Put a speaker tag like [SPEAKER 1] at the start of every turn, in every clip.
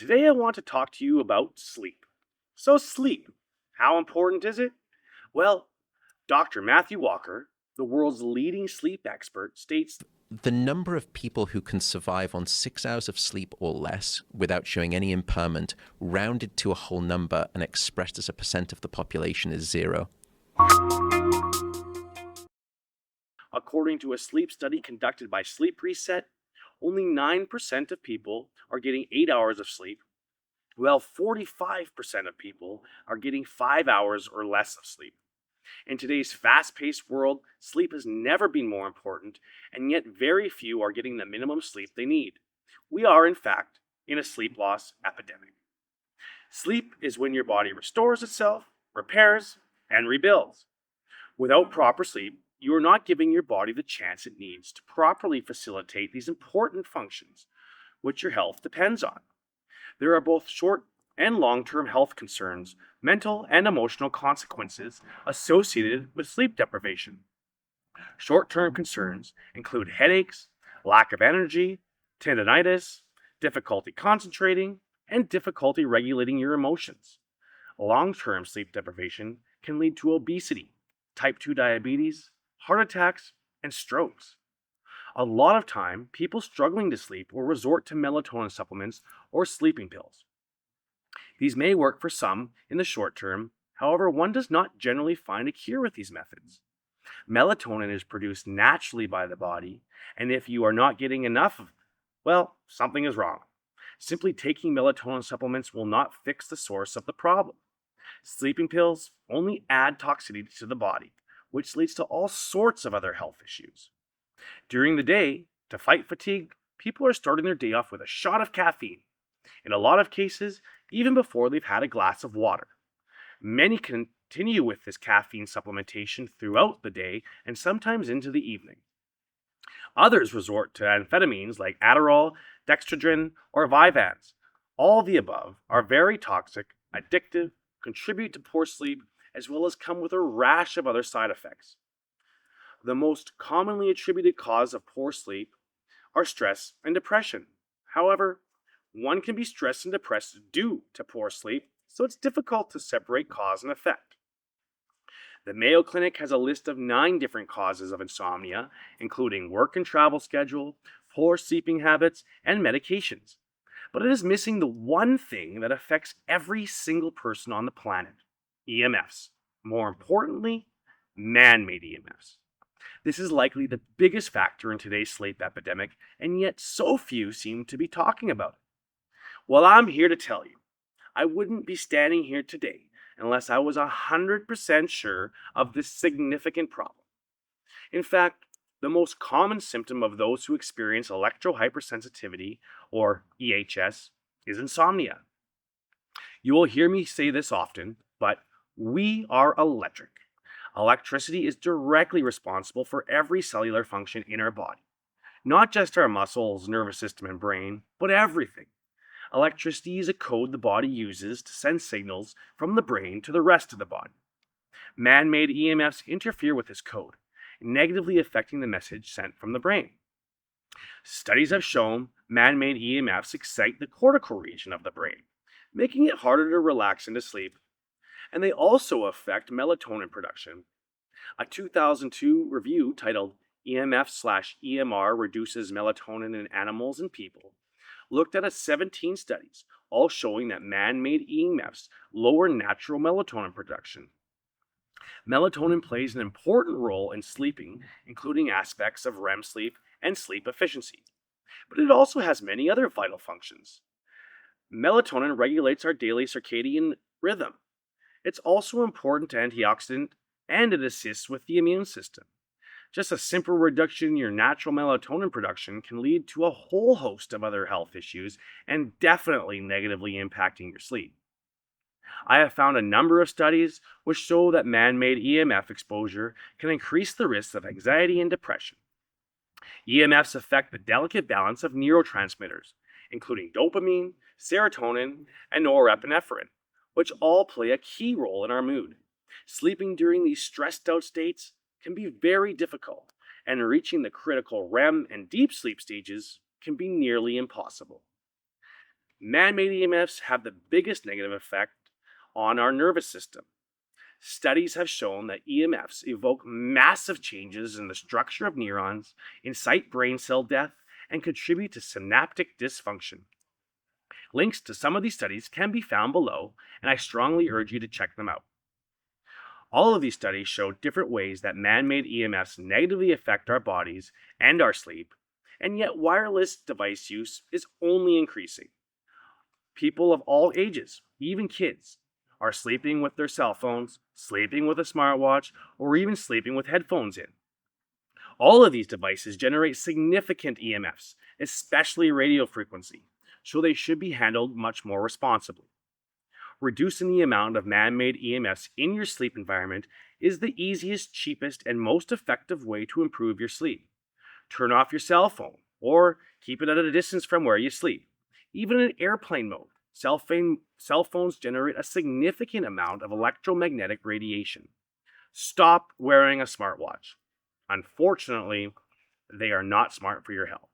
[SPEAKER 1] Today, I want to talk to you about sleep. So, sleep, how important is it? Well, Dr. Matthew Walker, the world's leading sleep expert, states
[SPEAKER 2] The number of people who can survive on 6 hours of sleep or less without showing any impairment, rounded to a whole number and expressed as a percent of the population, is zero.
[SPEAKER 1] according to a sleep study conducted by Sleep Reset, only 9% of people are getting 8 hours of sleep, while 45% of people are getting 5 hours or less of sleep. In today's fast paced world, sleep has never been more important, and yet very few are getting the minimum sleep they need. We are, in fact, in a sleep loss epidemic. Sleep is when your body restores itself, repairs, and rebuilds. Without proper sleep, you are not giving your body the chance it needs to properly facilitate these important functions, which your health depends on. There are both short and long term health concerns, mental and emotional consequences associated with sleep deprivation. Short term concerns include headaches, lack of energy, tendinitis, difficulty concentrating, and difficulty regulating your emotions. Long term sleep deprivation can lead to obesity, type 2 diabetes, heart attacks, and strokes. A lot of time, people struggling to sleep will resort to melatonin supplements or sleeping pills. These may work for some in the short term, however, one does not generally find a cure with these methods. Melatonin is produced naturally by the body, and if you are not getting enough of, well, something is wrong. Simply taking melatonin supplements will not fix the source of the problem. Sleeping pills only add toxicity to the body, which leads to all sorts of other health issues. During the day, to fight fatigue, people are starting their day off with a shot of caffeine, in a lot of cases, even before they've had a glass of water. Many continue with this caffeine supplementation throughout the day and sometimes into the evening. Others resort to amphetamines like Adderall, dextrodin, or Vyvanse. All the above are very toxic, addictive, contribute to poor sleep, as well as come with a rash of other side effects. The most commonly attributed cause of poor sleep are stress and depression. However, one can be stressed and depressed due to poor sleep, so it's difficult to separate cause and effect. The Mayo Clinic has a list of 9 different causes of insomnia, including work and travel schedule, poor sleeping habits, and medications. But it is missing the one thing that affects every single person on the planet: EMFs. More importantly, man made EMFs. This is likely the biggest factor in today's sleep epidemic, and yet so few seem to be talking about it. Well, I'm here to tell you, I wouldn't be standing here today unless I was 100% sure of this significant problem. In fact, the most common symptom of those who experience electrohypersensitivity, or EHS, is insomnia. You will hear me say this often, but we are electric. Electricity is directly responsible for every cellular function in our body. Not just our muscles, nervous system, and brain, but everything. Electricity is a code the body uses to send signals from the brain to the rest of the body. Man made EMFs interfere with this code, negatively affecting the message sent from the brain. Studies have shown man made EMFs excite the cortical region of the brain, making it harder to relax into sleep, and they also affect melatonin production. A 2002 review titled EMF/EMR Reduces Melatonin in Animals and People looked at 17 studies, all showing that man made EMFs lower natural melatonin production. Melatonin plays an important role in sleeping, including aspects of REM sleep and sleep efficiency, but it also has many other vital functions. Melatonin regulates our daily circadian rhythm. It's also important antioxidant and it assists with the immune system. Just a simple reduction in your natural melatonin production can lead to a whole host of other health issues and definitely negatively impacting your sleep. I have found a number of studies which show that man made EMF exposure can increase the risks of anxiety and depression. EMFs affect the delicate balance of neurotransmitters, including dopamine, serotonin, and norepinephrine, which all play a key role in our mood. Sleeping during these stressed out states can be very difficult, and reaching the critical REM and deep sleep stages can be nearly impossible. Man-made EMFs have the biggest negative effect on our nervous system. Studies have shown that EMFs evoke massive changes in the structure of neurons, incite brain cell death, and contribute to synaptic dysfunction. Links to some of these studies can be found below, and I strongly urge you to check them out. All of these studies show different ways that man-made EMFs negatively affect our bodies and our sleep, and yet wireless device use is only increasing. People of all ages, even kids, are sleeping with their cell phones, sleeping with a smartwatch, or even sleeping with headphones in. All of these devices generate significant EMFs, especially radio frequency, so they should be handled much more responsibly. Reducing the amount of man-made EMFs in your sleep environment is the easiest, cheapest, and most effective way to improve your sleep. Turn off your cell phone, or keep it at a distance from where you sleep. Even in airplane mode, cell phones generate a significant amount of electromagnetic radiation. Stop wearing a smartwatch. Unfortunately, they are not smart for your health.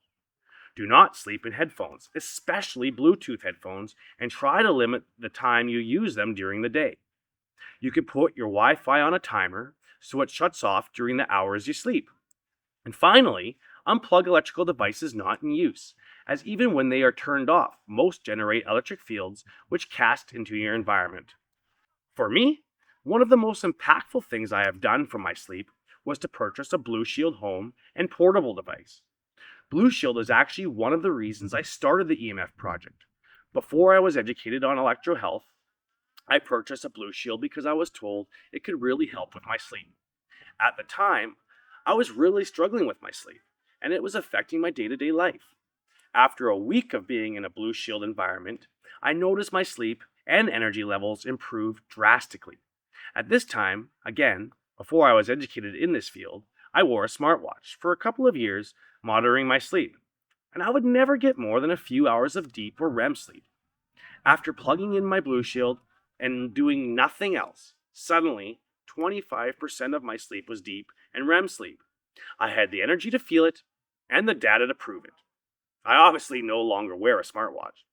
[SPEAKER 1] Do not sleep in headphones, especially Bluetooth headphones, and try to limit the time you use them during the day. You can put your Wi-Fi on a timer so it shuts off during the hours you sleep. And finally, unplug electrical devices not in use, as even when they are turned off, most generate electric fields which cast into your environment. For me, one of the most impactful things I have done for my sleep was to purchase a Blushield home and portable device. Blushield is actually one of the reasons I started the EMF project. Before I was educated on electrohealth, I purchased a Blushield because I was told it could really help with my sleep. At the time, I was really struggling with my sleep, and it was affecting my day-to-day life. After a week of being in a Blushield environment, I noticed my sleep and energy levels improved drastically. At this time, again, before I was educated in this field, I wore a smartwatch for a couple of years, monitoring my sleep, and I would never get more than a few hours of deep or REM sleep. After plugging in my Blushield and doing nothing else, suddenly 25% of my sleep was deep and REM sleep. I had the energy to feel it and the data to prove it. I obviously no longer wear a smartwatch.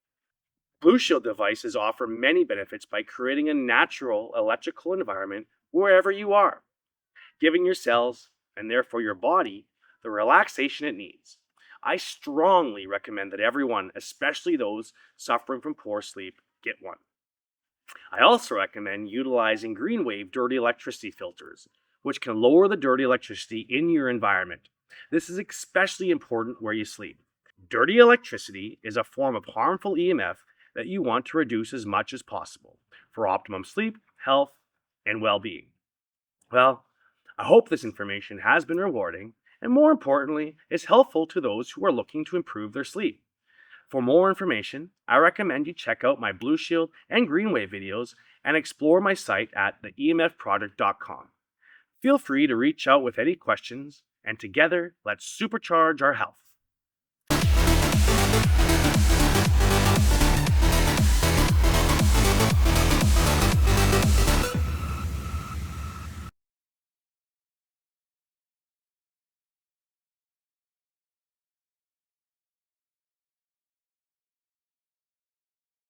[SPEAKER 1] Blushield devices offer many benefits by creating a natural electrical environment wherever you are, giving your cells, and therefore your body, the relaxation it needs. I strongly recommend that everyone, especially those suffering from poor sleep, get one. I also recommend utilizing green wave dirty electricity filters, which can lower the dirty electricity in your environment. This is especially important where you sleep. Dirty electricity is a form of harmful EMF that you want to reduce as much as possible for optimum sleep, health, and well-being. Well, I hope this information has been rewarding and, more importantly, is helpful to those who are looking to improve their sleep. For more information, I recommend you check out my Blushield and Greenwave videos and explore my site at theemfproject.com. Feel free to reach out with any questions, and together, let's supercharge our health.